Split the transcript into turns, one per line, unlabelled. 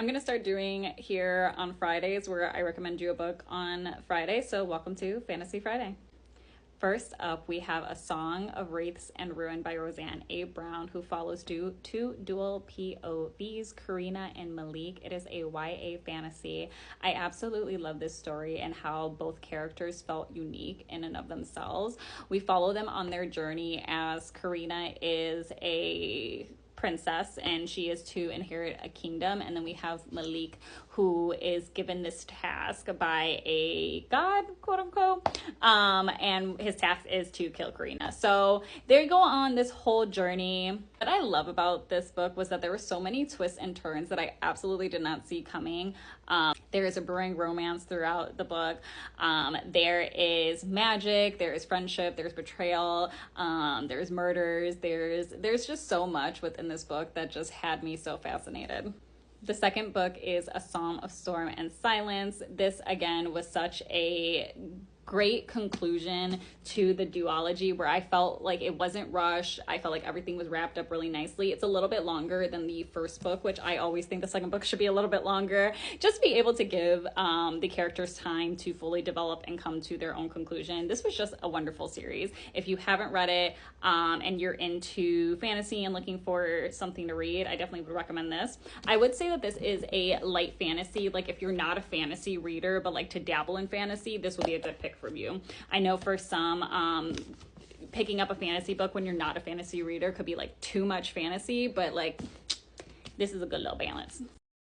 I'm going to start doing here on Fridays where I recommend you a book on Friday. So welcome to Fantasy Friday. First up, we have A Song of Wraiths and Ruin by Roseanne A. Brown, who follows two dual POVs, Karina and Malik. It is a YA fantasy. I absolutely love this story and how both characters felt unique in and of themselves. We follow them on their journey as Karina is a princess and she is to inherit a kingdom, and then we have Malik, who is given this task by a god, quote unquote, and his task is to kill Karina. So they go on this whole journey. What I love about this book was that there were so many twists and turns that I absolutely did not see coming. There is a brewing romance throughout the book. There is magic, there is friendship, there's betrayal, there's murders, there's just so much within this book that just had me so fascinated. The second book is A Psalm of Storm and Silence. This, again, was such a great conclusion to the duology where I felt like it wasn't rushed. I felt like everything was wrapped up really nicely. It's a little bit longer than the first book, which I always think the second book should be a little bit longer, just to be able to give the characters time to fully develop and come to their own conclusion. This was just a wonderful series. If you haven't read it and you're into fantasy and looking for something to read, I definitely would recommend this. I would say that this is a light fantasy. Like, if you're not a fantasy reader but like to dabble in fantasy, this would be a good pick for you. I know for some, picking up a fantasy book when you're not a fantasy reader could be like too much fantasy, but like this is a good little balance.